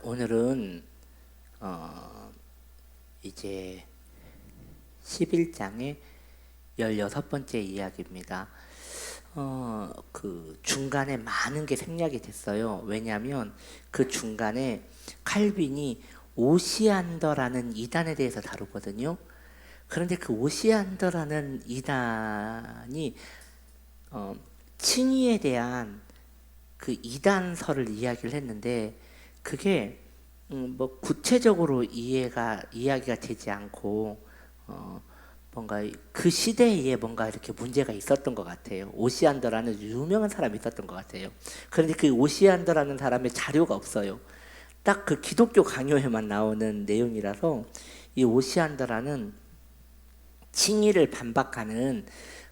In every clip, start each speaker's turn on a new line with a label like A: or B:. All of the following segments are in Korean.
A: 오늘은 이제 11장의 16번째 이야기입니다. 그 중간에 많은 게 생략이 됐어요. 왜냐하면 그 중간에 칼빈이 오시안더라는 이단에 대해서 다루거든요. 그런데 그 오시안더라는 이단이 칭의에 대한 그 이단설을 이야기를 했는데 그게 뭐 구체적으로 이야기가 되지 않고 뭔가 그 시대에 뭔가 이렇게 문제가 있었던 것 같아요. 오시안더라는 유명한 사람이 있었던 것 같아요. 그런데 그 오시안더라는 사람의 자료가 없어요. 딱 그 기독교 강요에만 나오는 내용이라서 이 오시안더라는 칭의를 반박하는,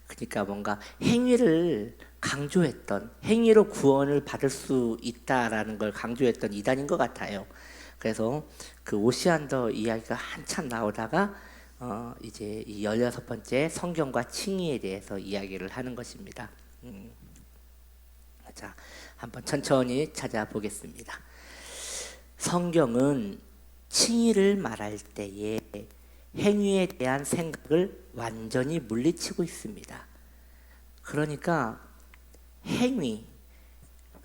A: 그러니까 뭔가 행위를 강조했던, 행위로 구원을 받을 수 있다라는 걸 강조했던 이단인 것 같아요. 그래서 그 오시안더 이야기가 한참 나오다가 이제 이 16번째 성경과 칭의에 대해서 이야기를 하는 것입니다. 자, 한번 천천히 찾아보겠습니다. 성경은 칭의를 말할 때에 행위에 대한 생각을 완전히 물리치고 있습니다. 그러니까 행위,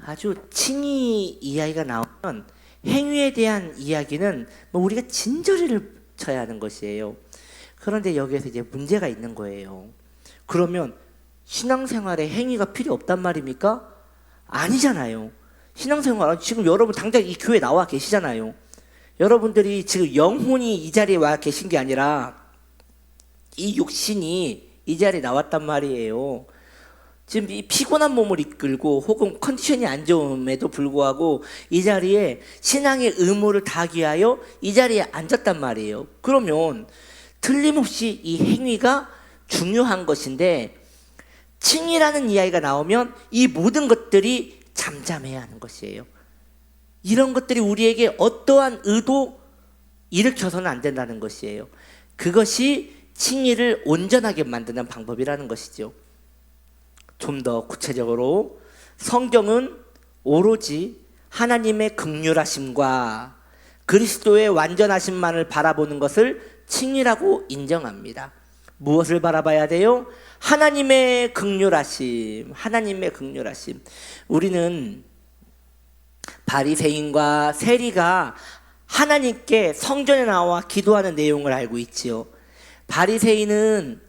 A: 아주 칭의 이야기가 나오면 행위에 대한 이야기는 뭐 우리가 진저리를 쳐야 하는 것이에요. 그런데 여기에서 이제 문제가 있는 거예요. 그러면 신앙생활에 행위가 필요 없단 말입니까? 아니잖아요. 신앙생활, 지금 여러분 당장 이 교회 나와 계시잖아요. 여러분들이 지금 영혼이 이 자리에 와 계신 게 아니라 이 육신이 이 자리에 나왔단 말이에요. 지금 이 피곤한 몸을 이끌고 혹은 컨디션이 안 좋음에도 불구하고 이 자리에 신앙의 의무를 다하기 위하여 이 자리에 앉았단 말이에요. 그러면 틀림없이 이 행위가 중요한 것인데 칭의라는 이야기가 나오면 이 모든 것들이 잠잠해야 하는 것이에요. 이런 것들이 우리에게 어떠한 의도 일으켜서는 안 된다는 것이에요. 그것이 칭의를 온전하게 만드는 방법이라는 것이죠. 좀 더 구체적으로 성경은 오로지 하나님의 긍휼하심과 그리스도의 완전하심만을 바라보는 것을 칭의라고 인정합니다. 무엇을 바라봐야 돼요? 하나님의 긍휼하심, 하나님의 긍휼하심. 우리는 바리새인과 세리가 하나님께 성전에 나와 기도하는 내용을 알고 있지요. 바리새인은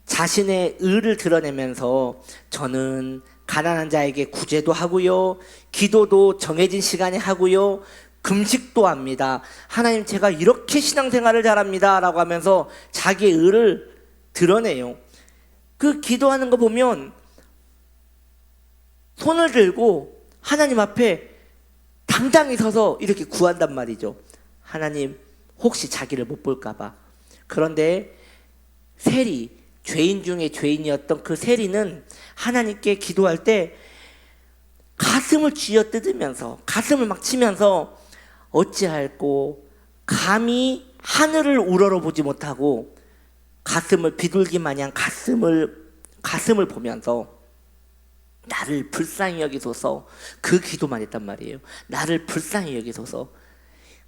A: 자신의 의를 드러내면서 저는 가난한 자에게 구제도 하고요, 기도도 정해진 시간에 하고요, 금식도 합니다. 하나님, 제가 이렇게 신앙생활을 잘합니다 라고 하면서 자기의 의를 드러내요. 그 기도하는 거 보면 손을 들고 하나님 앞에 당당히 서서 이렇게 구한단 말이죠. 하나님, 혹시 자기를 못 볼까 봐. 그런데 세리, 죄인 중에 죄인이었던 그 세리는 하나님께 기도할 때 가슴을 쥐어뜯으면서, 가슴을 막 치면서 어찌할꼬 감히 하늘을 우러러보지 못하고 가슴을 비둘기 마냥 가슴을 보면서 나를 불쌍히 여기소서, 그 기도만 했단 말이에요. 나를 불쌍히 여기소서.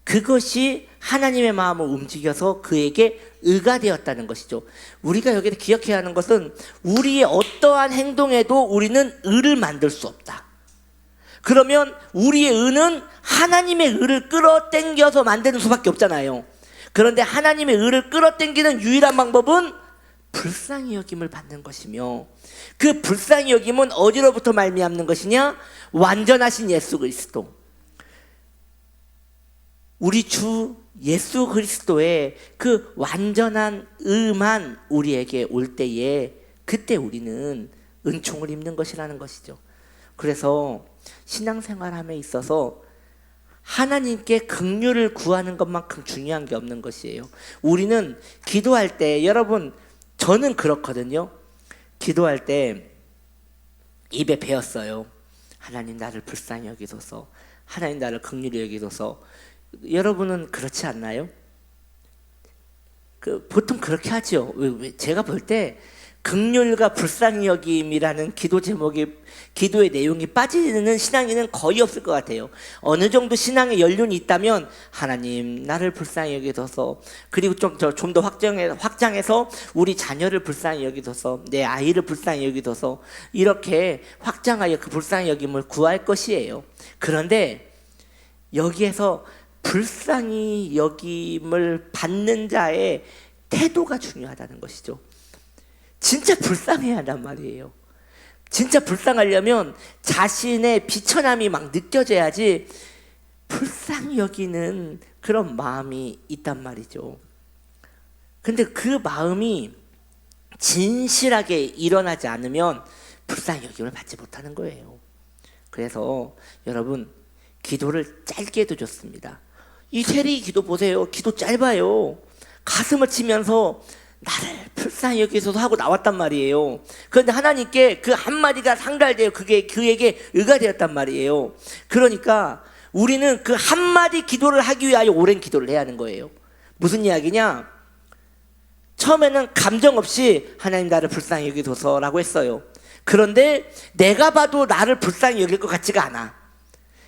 A: 그것이 하나님의 마음을 움직여서 그에게 의가 되었다는 것이죠. 우리가 여기서 기억해야 하는 것은 우리의 어떠한 행동에도 우리는 의를 만들 수 없다. 그러면 우리의 의는 하나님의 의를 끌어당겨서 만드는 수밖에 없잖아요. 그런데 하나님의 의를 끌어당기는 유일한 방법은 불쌍히 여김을 받는 것이며, 그 불쌍히 여김은 어디로부터 말미암는 것이냐? 완전하신 예수 그리스도, 우리 주 예수 그리스도의 그 완전한 의만 우리에게 올 때에 그때 우리는 은총을 입는 것이라는 것이죠. 그래서 신앙생활함에 있어서 하나님께 긍휼을 구하는 것만큼 중요한 게 없는 것이에요. 우리는 기도할 때, 여러분, 저는 그렇거든요. 기도할 때 입에 배웠어요. 하나님, 나를 불쌍히 여기소서, 하나님, 나를 긍휼히 여기소서. 여러분은 그렇지 않나요? 보통 그렇게 하죠. 제가 볼 때 긍휼과 불쌍히 여김이라는 기도 제목이, 기도의 내용이 빠지는 신앙인은 거의 없을 것 같아요. 어느 정도 신앙의 연륜이 있다면 하나님 나를 불쌍히 여기소서, 그리고 좀 더 확장해서 우리 자녀를 불쌍히 여기소서, 내 아이를 불쌍히 여기소서, 이렇게 확장하여 그 불쌍히 여김을 구할 것이에요. 그런데 여기에서 불쌍히 여김을 받는 자의 태도가 중요하다는 것이죠. 진짜 불쌍해야 한단 말이에요. 진짜 불쌍하려면 자신의 비천함이 막 느껴져야지 불쌍히 여기는 그런 마음이 있단 말이죠. 근데 그 마음이 진실하게 일어나지 않으면 불쌍히 여김을 받지 못하는 거예요. 그래서 여러분, 기도를 짧게 해도 좋습니다. 이 세리 기도 보세요. 기도 짧아요. 가슴을 치면서 나를 불쌍히 여기소서 하고 나왔단 말이에요. 그런데 하나님께 그 한마디가 상달되어 그게 그에게 의가 되었단 말이에요. 그러니까 우리는 그 한마디 기도를 하기 위하여 오랜 기도를 해야 하는 거예요. 무슨 이야기냐? 처음에는 감정 없이 하나님 나를 불쌍히 여기소서라고 했어요. 그런데 내가 봐도 나를 불쌍히 여길 것 같지가 않아.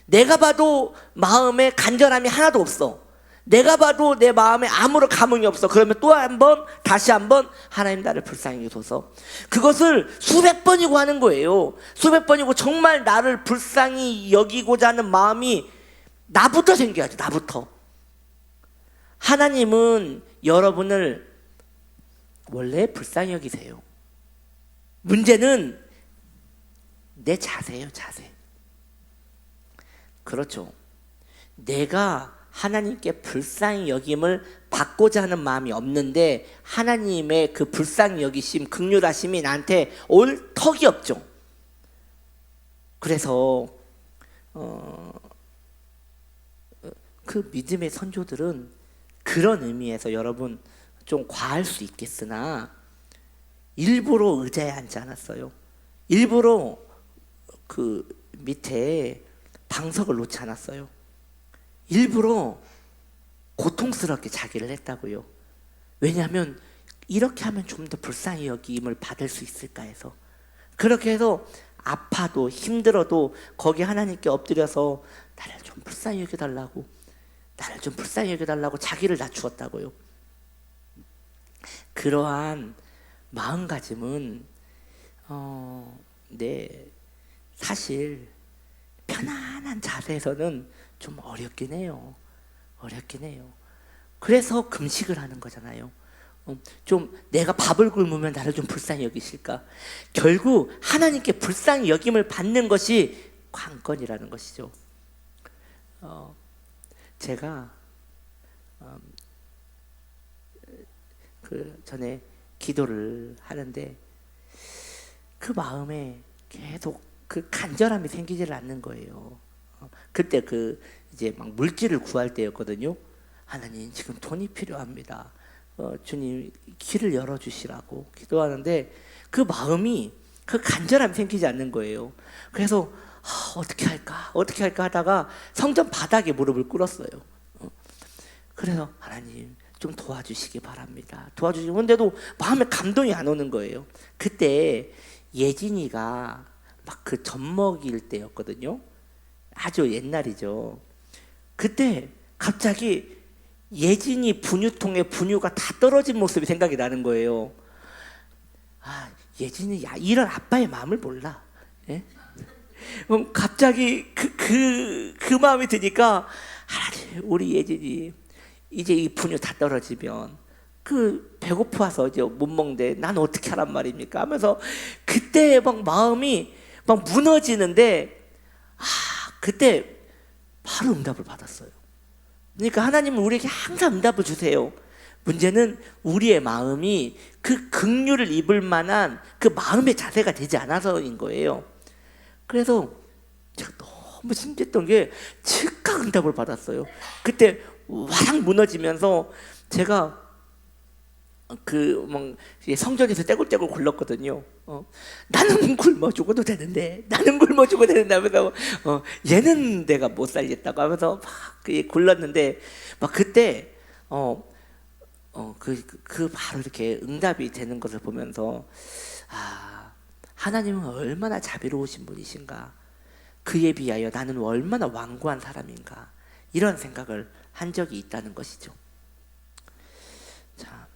A: 내가 봐도 마음에 간절함이 하나도 없어. 내가 봐도 내 마음에 아무런 감흥이 없어. 그러면 또 한 번, 다시 한 번, 하나님 나를 불쌍히 여기소서. 그것을 수백 번이고 하는 거예요. 수백 번이고 정말 나를 불쌍히 여기고자 하는 마음이 나부터 생겨야죠. 나부터. 하나님은 여러분을 원래 불쌍히 여기세요. 문제는 내 자세예요. 자세. 그렇죠. 내가 하나님께 불쌍히 여김을 받고자 하는 마음이 없는데 하나님의 그 불쌍히 여기심, 긍휼하심이 나한테 올 턱이 없죠. 그래서 그 믿음의 선조들은 그런 의미에서 여러분 좀 과할 수 있겠으나 일부러 의자에 앉지 않았어요. 일부러 그 밑에 방석을 놓지 않았어요. 일부러 고통스럽게 자기를 했다고요. 왜냐하면 이렇게 하면 좀 더 불쌍히 여김을 받을 수 있을까 해서. 그렇게 해서 아파도 힘들어도 거기 하나님께 엎드려서 나를 좀 불쌍히 여겨달라고, 나를 좀 불쌍히 여겨달라고 자기를 낮추었다고요. 그러한 마음가짐은 사실 편안한 자세에서는 좀 어렵긴 해요. 어렵긴 해요. 그래서 금식을 하는 거잖아요. 좀 내가 밥을 굶으면 나를 좀 불쌍히 여기실까? 결국 하나님께 불쌍히 여김을 받는 것이 관건이라는 것이죠. 제가 그 전에 기도를 하는데 그 마음에 계속 그 간절함이 생기질 않는 거예요. 그때 이제 막 물질을 구할 때였거든요. 하나님 지금 돈이 필요합니다. 주님 길을 열어주시라고 기도하는데 그 마음이, 그 간절함이 생기지 않는 거예요. 그래서 어떻게 할까 하다가 성전 바닥에 무릎을 꿇었어요. 그래서 하나님 좀 도와주시기 바랍니다. 도와주시는데도 마음에 감동이 안 오는 거예요. 그때 예진이가 막 그 젖먹일 때였거든요. 아주 옛날이죠. 그때 갑자기 예진이 분유통에 분유가 다 떨어진 모습이 생각이 나는 거예요. 예진이 이런 아빠의 마음을 몰라. 예? 갑자기 그 마음이 드니까 하나님, 우리 예진이 이제 이 분유 다 떨어지면 배고파서 이제 못 먹는데 난 어떻게 하란 말입니까? 하면서 그때 막 마음이 막 무너지는데 그때 바로 응답을 받았어요. 그러니까 하나님은 우리에게 항상 응답을 주세요. 문제는 우리의 마음이 그 긍휼을 입을 만한 그 마음의 자세가 되지 않아서인 거예요. 그래서 제가 너무 신기했던 게 즉각 응답을 받았어요. 그때 와락 무너지면서 제가 성전에서 떼굴떼굴 굴렀거든요. 나는 굶어 죽어도 되는데, 나는 굶어 죽어도 되는데 하면서 얘는 내가 못 살겠다고 하면서 막 굴렀는데, 막 그때 바로 이렇게 응답이 되는 것을 보면서 하나님은 얼마나 자비로우신 분이신가, 그에 비하여 나는 얼마나 완고한 사람인가, 이런 생각을 한 적이 있다는 것이죠. 자,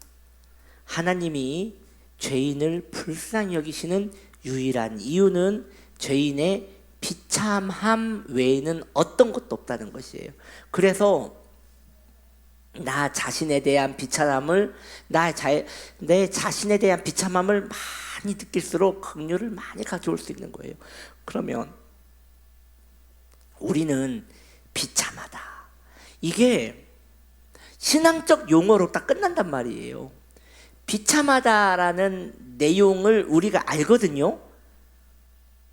A: 하나님이 죄인을 불쌍히 여기시는 유일한 이유는 죄인의 비참함 외에는 어떤 것도 없다는 것이에요. 그래서 나 자신에 대한 비참함을, 내 자신에 대한 비참함을 많이 느낄수록 긍휼을 많이 가져올 수 있는 거예요. 그러면 우리는 비참하다, 이게 신앙적 용어로 딱 끝난단 말이에요. 비참하다라는 내용을 우리가 알거든요.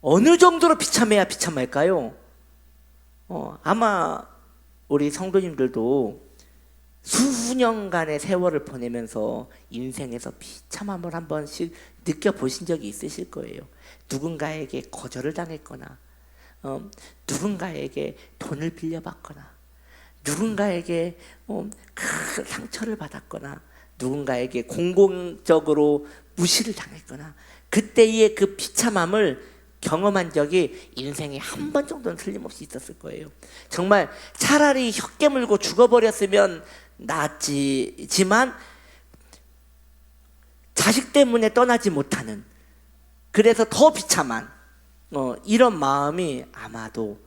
A: 어느 정도로 비참해야 비참할까요? 아마 우리 성도님들도 수년간의 세월을 보내면서 인생에서 비참함을 한 번씩 느껴보신 적이 있으실 거예요. 누군가에게 거절을 당했거나, 누군가에게 돈을 빌려받거나, 누군가에게 큰 상처를 받았거나, 누군가에게 공공적으로 무시를 당했거나, 그때의 그 비참함을 경험한 적이 인생에 한 번 정도는 틀림없이 있었을 거예요. 정말 차라리 혀 깨물고 죽어버렸으면 낫지만 자식 때문에 떠나지 못하는, 그래서 더 비참한 이런 마음이 아마도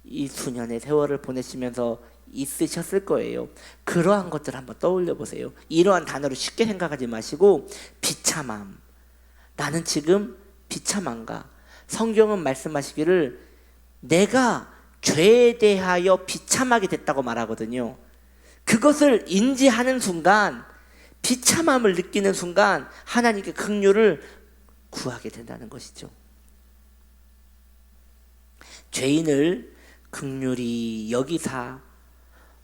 A: 이 수년의 세월을 보내시면서 있으셨을 거예요. 그러한 것들 한번 떠올려 보세요. 이러한 단어로 쉽게 생각하지 마시고, 비참함, 나는 지금 비참한가? 성경은 말씀하시기를 내가 죄에 대하여 비참하게 됐다고 말하거든요. 그것을 인지하는 순간, 비참함을 느끼는 순간 하나님께 긍휼을 구하게 된다는 것이죠. 죄인을 긍휼히 여기사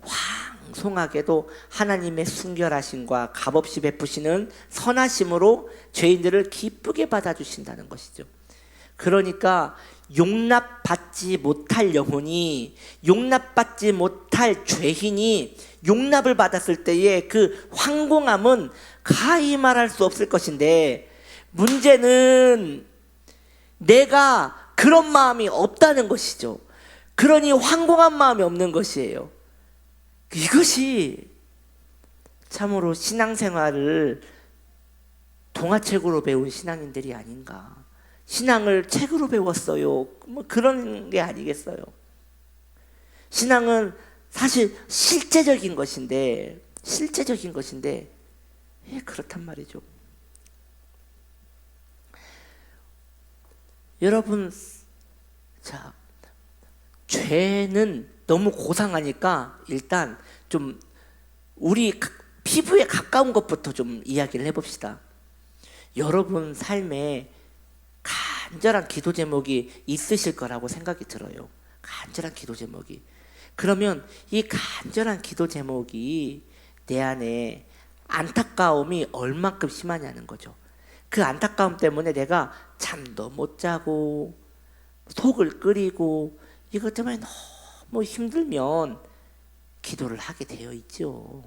A: 황송하게도 하나님의 순결하심과 값없이 베푸시는 선하심으로 죄인들을 기쁘게 받아주신다는 것이죠. 그러니까 용납받지 못할 영혼이, 용납받지 못할 죄인이 용납을 받았을 때의 그 황공함은 가히 말할 수 없을 것인데, 문제는 내가 그런 마음이 없다는 것이죠. 그러니 황공한 마음이 없는 것이에요. 이것이 참으로 신앙생활을 동화책으로 배운 신앙인들이 아닌가. 신앙을 책으로 배웠어요, 뭐 그런 게 아니겠어요. 신앙은 사실 실제적인 것인데 그렇단 말이죠. 여러분, 자, 죄는 너무 고상하니까 일단 좀 우리 피부에 가까운 것부터 좀 이야기를 해봅시다. 여러분 삶에 간절한 기도 제목이 있으실 거라고 생각이 들어요. 간절한 기도 제목이. 그러면 이 간절한 기도 제목이 내 안에 안타까움이 얼만큼 심하냐는 거죠. 그 안타까움 때문에 내가 잠도 못 자고 속을 끓이고 이것 때문에 너무 힘들면 기도를 하게 되어 있죠.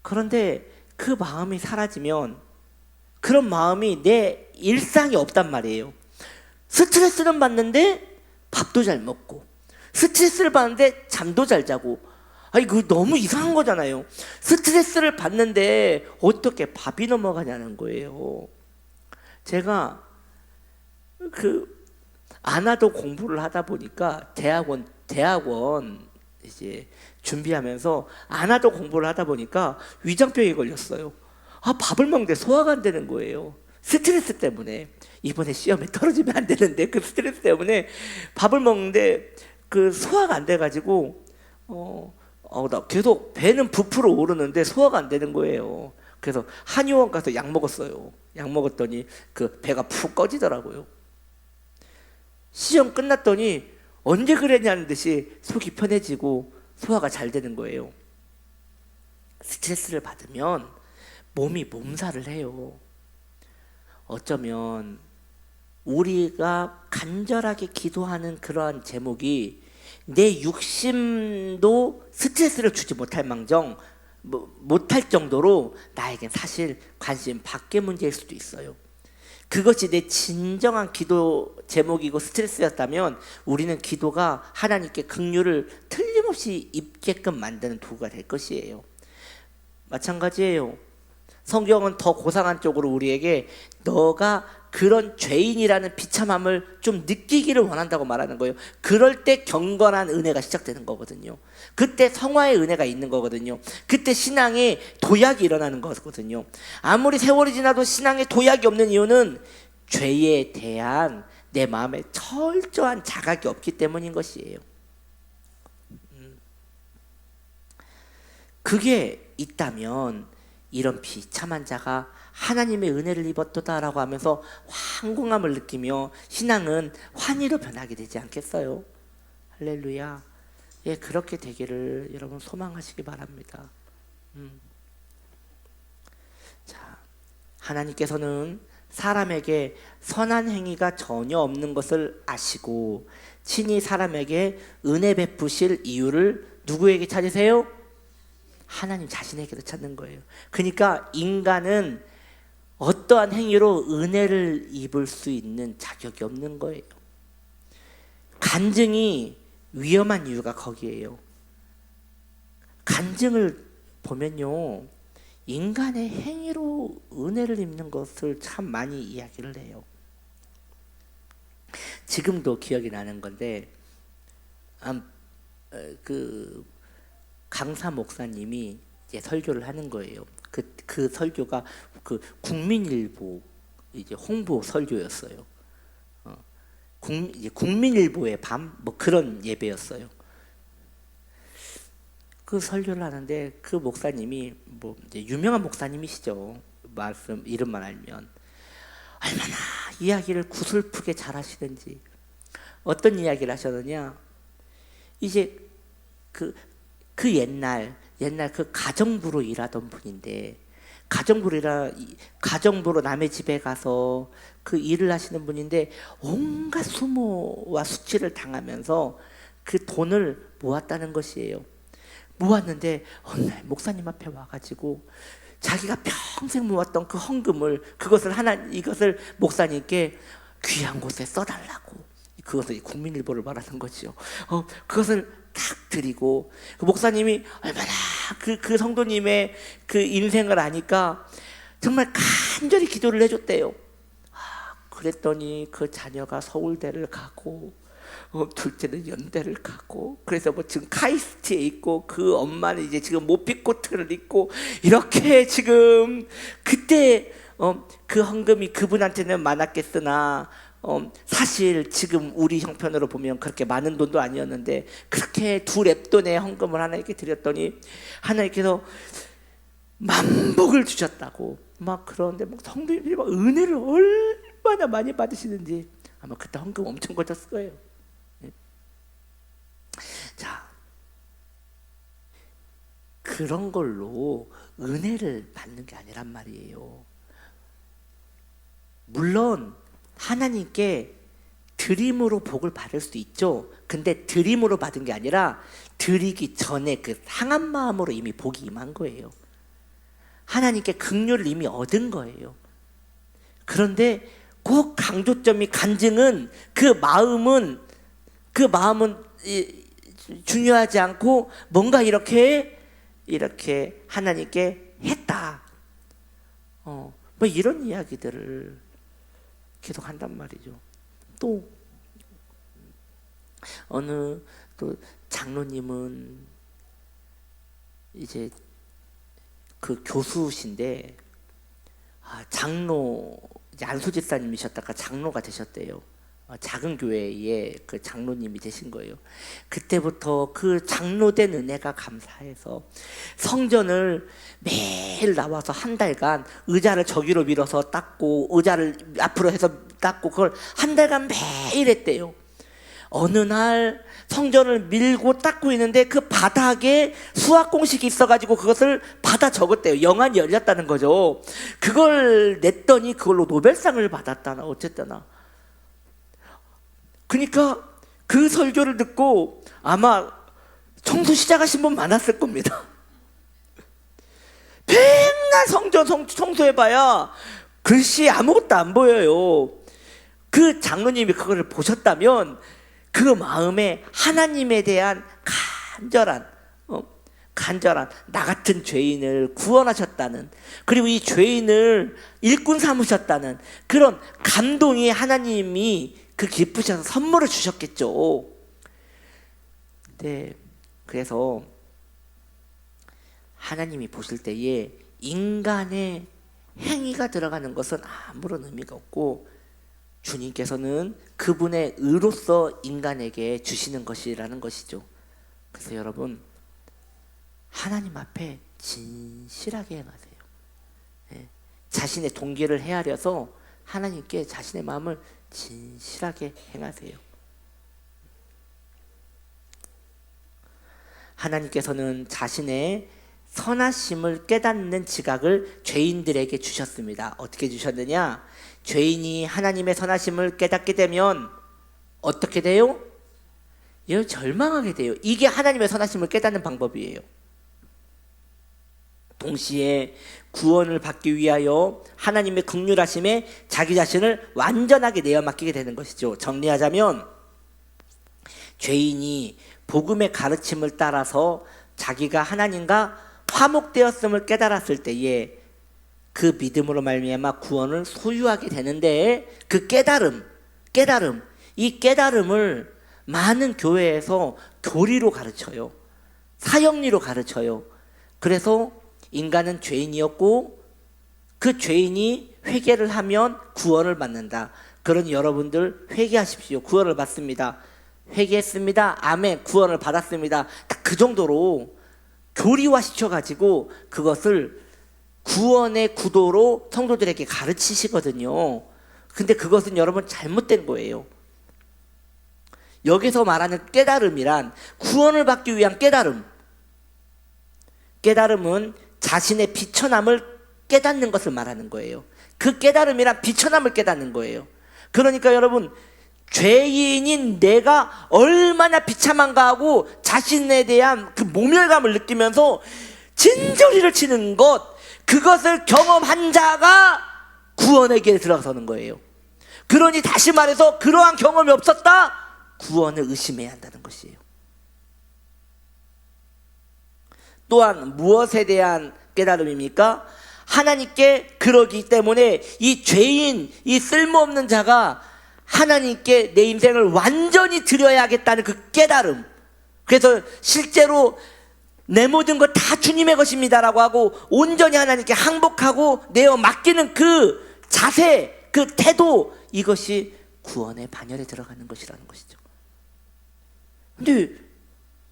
A: 그런데 그 마음이 사라지면 그런 마음이 내 일상이 없단 말이에요. 스트레스는 받는데 밥도 잘 먹고, 스트레스를 받는데 잠도 잘 자고. 그 너무 이상한 거잖아요. 스트레스를 받는데 어떻게 밥이 넘어가냐는 거예요. 제가 안하도 공부를 하다 보니까 대학원 이제 준비하면서 안하도 공부를 하다 보니까 위장병이 걸렸어요. 밥을 먹는데 소화가 안 되는 거예요. 스트레스 때문에. 이번에 시험에 떨어지면 안 되는데 그 스트레스 때문에 밥을 먹는데 그 소화가 안 돼가지고 나 계속 배는 부풀어 오르는데 소화가 안 되는 거예요. 그래서 한의원 가서 약 먹었어요. 약 먹었더니 그 배가 푹 꺼지더라고요. 시험 끝났더니 언제 그랬냐는 듯이 속이 편해지고 소화가 잘 되는 거예요. 스트레스를 받으면 몸이 몸살을 해요. 어쩌면 우리가 간절하게 기도하는 그러한 제목이 내 육심도 스트레스를 주지 못할 망정 못할 정도로 나에겐 사실 관심 밖의 문제일 수도 있어요. 그것이 내 진정한 기도 제목이고 스트레스였다면 우리는 기도가 하나님께 긍휼을 틀림없이 입게끔 만드는 도구가 될 것이에요. 마찬가지예요. 성경은 더 고상한 쪽으로 우리에게 너가 그런 죄인이라는 비참함을 좀 느끼기를 원한다고 말하는 거예요. 그럴 때 경건한 은혜가 시작되는 거거든요. 그때 성화의 은혜가 있는 거거든요. 그때 신앙의 도약이 일어나는 거거든요. 아무리 세월이 지나도 신앙의 도약이 없는 이유는 죄에 대한 내 마음에 철저한 자각이 없기 때문인 것이에요. 그게 있다면 이런 비참한 자가 하나님의 은혜를 입었도다라고 하면서 황공함을 느끼며 신앙은 환희로 변하게 되지 않겠어요? 할렐루야. 예, 그렇게 되기를 여러분 소망하시기 바랍니다. 자, 하나님께서는 사람에게 선한 행위가 전혀 없는 것을 아시고 친히 사람에게 은혜 베푸실 이유를 누구에게 찾으세요? 하나님 자신에게도 찾는 거예요. 그러니까 인간은 어떠한 행위로 은혜를 입을 수 있는 자격이 없는 거예요. 간증이 위험한 이유가 거기에요. 간증을 보면요, 인간의 행위로 은혜를 입는 것을 참 많이 이야기를 해요. 지금도 기억이 나는 건데, 그 강사 목사님이 이제 설교를 하는 거예요. 그 설교가 그 국민일보 이제 홍보 설교였어요. 이제 국민일보의 밤 뭐 그런 예배였어요. 그 설교를 하는데 그 목사님이 뭐 이제 유명한 목사님이시죠. 말씀 이름만 알면 얼마나 이야기를 구슬프게 잘하시는지. 어떤 이야기를 하셨느냐? 이제 그 옛날 그 가정부로 일하던 분인데 가정부로 남의 집에 가서 그 일을 하시는 분인데 온갖 수모와 수치를 당하면서 그 돈을 모았다는 것이에요. 모았는데 어느 날 목사님 앞에 와가지고 자기가 평생 모았던 그 헌금을 이것을 목사님께 귀한 곳에 써달라고, 그것을 국민일보를 말하는 거죠. 그것을 딱 드리고 그 목사님이 얼마나 그 성도님의 그 인생을 아니까 정말 간절히 기도를 해줬대요. 그랬더니 그 자녀가 서울대를 가고 둘째는 연대를 가고, 그래서 뭐 지금 카이스트에 있고 그 엄마는 이제 지금 모피코트를 입고 이렇게 지금 그때 그 헌금이 그분한테는 많았겠으나 사실 지금 우리 형편으로 보면 그렇게 많은 돈도 아니었는데 그렇게 두 랩돈의 헌금을 하나님께 드렸더니 하나님께서 만복을 주셨다고 막 그러는데 막 성도님들이 막 은혜를 얼마나 많이 받으시는지 아마 그때 헌금 엄청 거쳤을 거예요. 자, 그런 걸로 은혜를 받는 게 아니란 말이에요. 물론 하나님께 드림으로 복을 받을 수 있죠. 근데 드림으로 받은 게 아니라 드리기 전에 그 상한 마음으로 이미 복이 임한 거예요. 하나님께 긍휼을 이미 얻은 거예요. 그런데 꼭 강조점이 간증은 그 마음은 중요하지 않고 뭔가 이렇게 하나님께 했다. 뭐 이런 이야기들을 계속 한단 말이죠. 또 어느 또 장로님은 이제 그 교수신데 장로 이제 안수집사님이셨다가 장로가 되셨대요. 작은 교회의 그 장로님이 되신 거예요. 그때부터 그 장로된 은혜가 감사해서 성전을 매일 나와서 한 달간 의자를 저기로 밀어서 닦고 의자를 앞으로 해서 닦고 그걸 한 달간 매일 했대요. 어느 날 성전을 밀고 닦고 있는데 그 바닥에 수학 공식이 있어가지고 그것을 받아 적었대요. 영안이 열렸다는 거죠. 그걸 냈더니 그걸로 노벨상을 받았다나 어쨌거나. 그러니까 그 설교를 듣고 아마 청소 시작하신 분 많았을 겁니다. 맨날 성전 청소해봐야 글씨 아무것도 안 보여요. 그 장로님이 그거를 보셨다면 그 마음에 하나님에 대한 간절한 나 같은 죄인을 구원하셨다는, 그리고 이 죄인을 일꾼 삼으셨다는 그런 감동이 하나님이 그 기쁘셔서 선물을 주셨겠죠. 네, 그래서 하나님이 보실 때에 인간의 행위가 들어가는 것은 아무런 의미가 없고, 주님께서는 그분의 의로서 인간에게 주시는 것이라는 것이죠. 그래서 여러분, 하나님 앞에 진실하게 행하세요. 네, 자신의 동기를 헤아려서 하나님께 자신의 마음을 진실하게 행하세요. 하나님께서는 자신의 선하심을 깨닫는 지각을 죄인들에게 주셨습니다. 어떻게 주셨느냐? 죄인이 하나님의 선하심을 깨닫게 되면 어떻게 돼요? 절망하게 돼요. 이게 하나님의 선하심을 깨닫는 방법이에요. 동시에 구원을 받기 위하여 하나님의 긍휼하심에 자기 자신을 완전하게 내어 맡기게 되는 것이죠. 정리하자면, 죄인이 복음의 가르침을 따라서 자기가 하나님과 화목되었음을 깨달았을 때에 그 믿음으로 말미암아 구원을 소유하게 되는데, 그 깨달음, 이 깨달음을 많은 교회에서 교리로 가르쳐요. 사형리로 가르쳐요. 그래서 인간은 죄인이었고 그 죄인이 회개를 하면 구원을 받는다. 그러니 여러분들 회개하십시오. 구원을 받습니다. 회개했습니다. 아멘. 구원을 받았습니다. 딱 그 정도로 교리화 시켜가지고 그것을 구원의 구도로 성도들에게 가르치시거든요. 근데 그것은 여러분 잘못된 거예요. 여기서 말하는 깨달음이란 구원을 받기 위한 깨달음은 자신의 비천함을 깨닫는 것을 말하는 거예요. 그 깨달음이란 비천함을 깨닫는 거예요. 그러니까 여러분, 죄인인 내가 얼마나 비참한가 하고 자신에 대한 그 모멸감을 느끼면서 진저리를 치는 것, 그것을 경험한 자가 구원의 길에 들어서는 거예요. 그러니 다시 말해서 그러한 경험이 없었다? 구원을 의심해야 한다는 것이에요. 또한 무엇에 대한 깨달음입니까? 하나님께 그러기 때문에 이 죄인, 이 쓸모없는 자가 하나님께 내 인생을 완전히 드려야겠다는 그 깨달음. 그래서 실제로 내 모든 것 다 주님의 것입니다라고 하고 온전히 하나님께 항복하고 내어 맡기는 그 자세, 그 태도, 이것이 구원의 반열에 들어가는 것이라는 것이죠. 근데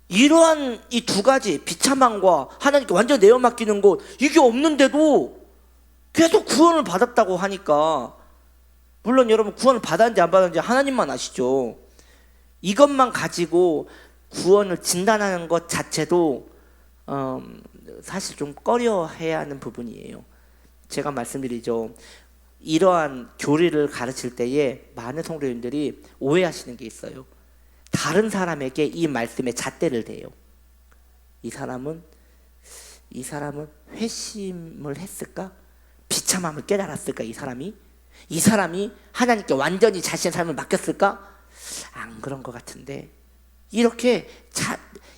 A: 이러한 이 두 가지, 비참함과 하나님께 완전 내어 맡기는 것, 이게 없는데도 계속 구원을 받았다고 하니까, 물론 여러분 구원을 받았는지 안 받았는지 하나님만 아시죠. 이것만 가지고 구원을 진단하는 것 자체도 사실 좀 꺼려해야 하는 부분이에요. 제가 말씀드리죠. 이러한 교리를 가르칠 때에 많은 성도님들이 오해하시는 게 있어요. 다른 사람에게 이 말씀에 잣대를 대요. 이 사람은 회심을 했을까? 비참함을 깨달았을까? 이 사람이 하나님께 완전히 자신의 삶을 맡겼을까? 안 그런 것 같은데, 이렇게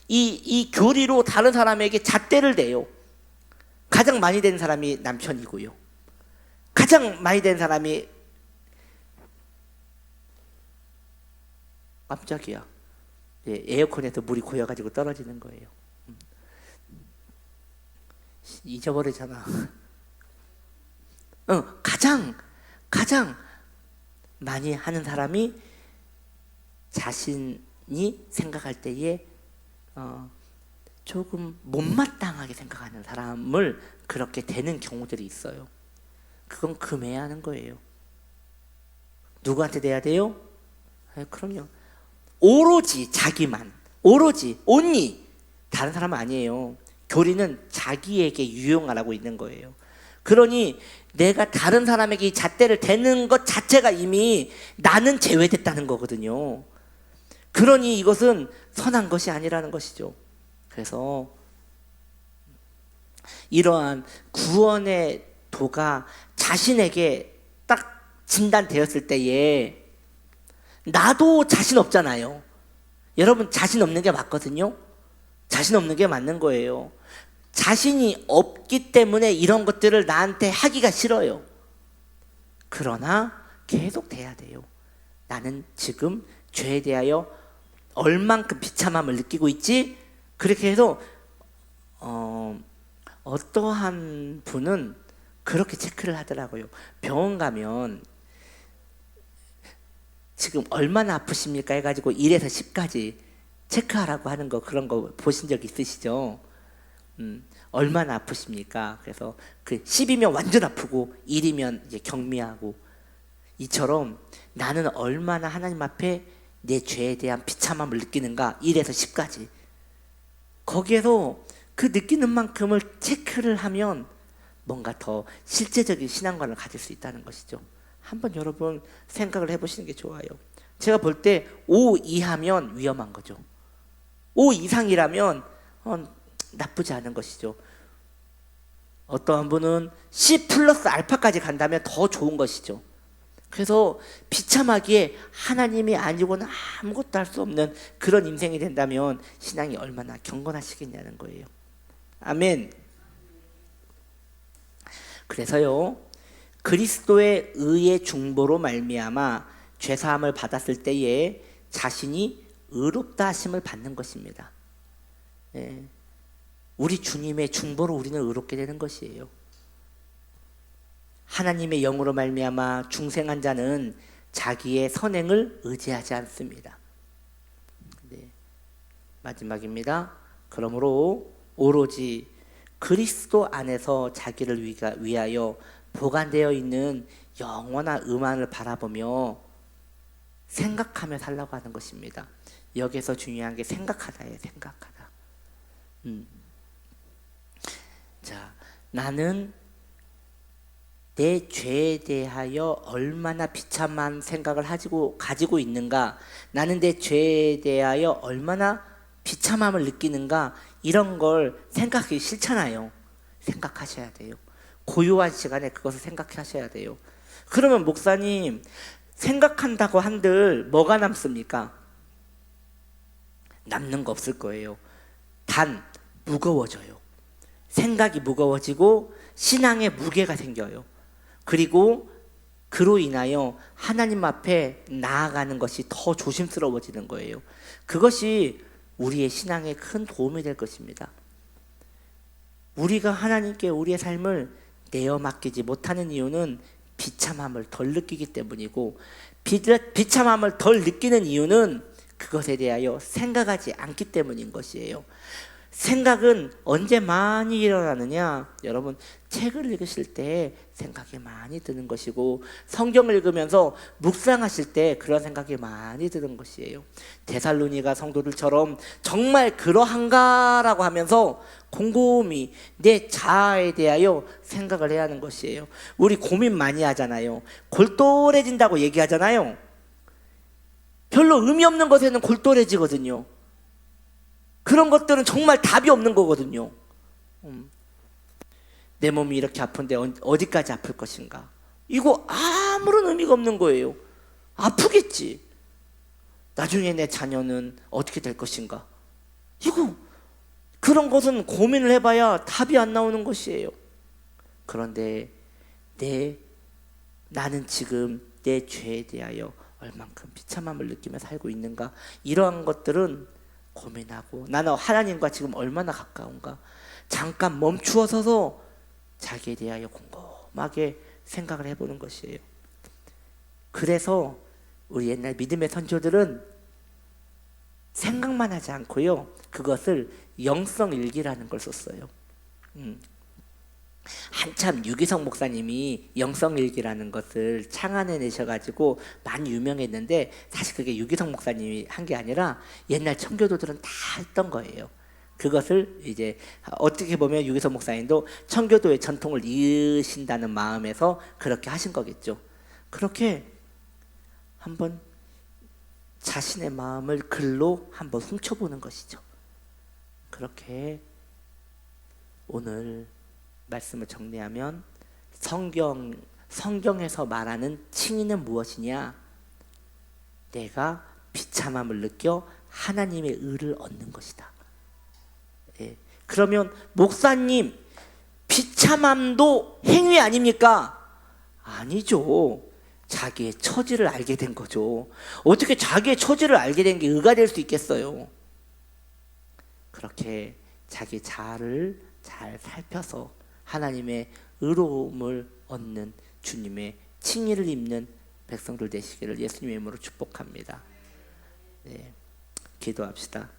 A: 이 교리로 다른 사람에게 잣대를 대요. 가장 많이 된 사람이 남편이고요. 가장 많이 된 사람이, 깜짝이야, 에어컨에서 물이 고여가지고 떨어지는 거예요. 잊어버리잖아. 가장 많이 하는 사람이 자신이 생각할 때에 조금 못마땅하게 생각하는 사람을 그렇게 되는 경우들이 있어요. 그건 금해야 하는 거예요. 누구한테 돼야 돼요? 그럼요. 오로지 자기만, only. 다른 사람은 아니에요. 교리는 자기에게 유용하라고 있는 거예요. 그러니 내가 다른 사람에게 이 잣대를 대는 것 자체가 이미 나는 제외됐다는 거거든요. 그러니 이것은 선한 것이 아니라는 것이죠. 그래서 이러한 구원의 도가 자신에게 딱 진단되었을 때에 나도 자신 없잖아요. 여러분 자신 없는 게 맞거든요. 자신 없는 게 맞는 거예요. 자신이 없기 때문에 이런 것들을 나한테 하기가 싫어요. 그러나 계속 돼야 돼요. 나는 지금 죄에 대하여 얼만큼 비참함을 느끼고 있지? 그렇게 해서 어떠한 분은 그렇게 체크를 하더라고요. 병원 가면 지금 얼마나 아프십니까 해가지고 1에서 10까지 체크하라고 하는 거, 그런 거 보신 적 있으시죠? 얼마나 아프십니까? 그래서 그 10이면 완전 아프고 1이면 이제 경미하고, 이처럼 나는 얼마나 하나님 앞에 내 죄에 대한 비참함을 느끼는가, 1에서 10까지. 거기에서 그 느끼는 만큼을 체크를 하면 뭔가 더 실제적인 신앙관을 가질 수 있다는 것이죠. 한번 여러분 생각을 해보시는 게 좋아요. 제가 볼 때 5 이하면 위험한 거죠. 5 이상이라면 나쁘지 않은 것이죠. 어떠한 분은 C 플러스 알파까지 간다면 더 좋은 것이죠. 그래서 비참하기에 하나님이 아니고는 아무것도 할 수 없는 그런 인생이 된다면 신앙이 얼마나 경건하시겠냐는 거예요. 아멘. 그래서요, 그리스도의 의의 중보로 말미암아 죄사함을 받았을 때에 자신이 의롭다 하심을 받는 것입니다. 예. 우리 주님의 중보로 우리는 의롭게 되는 것이에요. 하나님의 영으로 말미암아 중생한 자는 자기의 선행을 의지하지 않습니다. 네. 마지막입니다. 그러므로 오로지 그리스도 안에서 자기를 위하여 보관되어 있는 영원한 의만을 바라보며 생각하며 살라고 하는 것입니다. 여기서 중요한 게 생각하다예요. 생각하다. 자, 나는 내 죄에 대하여 얼마나 비참한 생각을 가지고 있는가, 나는 내 죄에 대하여 얼마나 비참함을 느끼는가, 이런 걸 생각하기 싫잖아요. 생각하셔야 돼요. 고요한 시간에 그것을 생각하셔야 돼요. 그러면 목사님, 생각한다고 한들 뭐가 남습니까? 남는 거 없을 거예요. 단 무거워져요. 생각이 무거워지고 신앙에 무게가 생겨요. 그리고 그로 인하여 하나님 앞에 나아가는 것이 더 조심스러워지는 거예요. 그것이 우리의 신앙에 큰 도움이 될 것입니다. 우리가 하나님께 우리의 삶을 내어 맡기지 못하는 이유는 비참함을 덜 느끼기 때문이고, 비참함을 덜 느끼는 이유는 그것에 대하여 생각하지 않기 때문인 것이에요. 생각은 언제 많이 일어나느냐? 여러분, 책을 읽으실 때 생각이 많이 드는 것이고, 성경을 읽으면서 묵상하실 때 그런 생각이 많이 드는 것이에요. 데살로니가 성도들처럼 정말 그러한가라고 하면서 곰곰이 내 자아에 대하여 생각을 해야 하는 것이에요. 우리 고민 많이 하잖아요. 골똘해진다고 얘기하잖아요. 별로 의미 없는 것에는 골똘해지거든요. 그런 것들은 정말 답이 없는 거거든요. 내 몸이 이렇게 아픈데 어디까지 아플 것인가? 이거 아무런 의미가 없는 거예요. 아프겠지. 나중에 내 자녀는 어떻게 될 것인가? 이거, 그런 것은 고민을 해봐야 답이 안 나오는 것이에요. 그런데 나는 지금 내 죄에 대하여 얼만큼 비참함을 느끼며 살고 있는가? 이러한 것들은 고민하고, 나는 하나님과 지금 얼마나 가까운가? 잠깐 멈추어 서서 자기에 대하여 곰곰하게 생각을 해보는 것이에요. 그래서 우리 옛날 믿음의 선조들은 생각만 하지 않고요, 그것을 영성일기라는 걸 썼어요. 한참 유기성 목사님이 영성일기라는 것을 창안해 내셔가지고 많이 유명했는데, 사실 그게 유기성 목사님이 한 게 아니라 옛날 청교도들은 다 했던 거예요. 그것을 이제 어떻게 보면 유기성 목사님도 청교도의 전통을 이으신다는 마음에서 그렇게 하신 거겠죠. 그렇게 한번 자신의 마음을 글로 한번 훔쳐보는 것이죠. 그렇게 오늘 말씀을 정리하면 성경에서 말하는 칭의는 무엇이냐? 내가 비참함을 느껴 하나님의 의를 얻는 것이다. 예. 그러면 목사님, 비참함도 행위 아닙니까? 아니죠. 자기의 처지를 알게 된 거죠. 어떻게 자기의 처지를 알게 된 게 의가 될 수 있겠어요? 그렇게 자기 자아를 잘 살펴서 하나님의 의로움을 얻는 주님의 칭의를 입는 백성들 되시기를 예수님의 이름으로 축복합니다. 네, 기도합시다.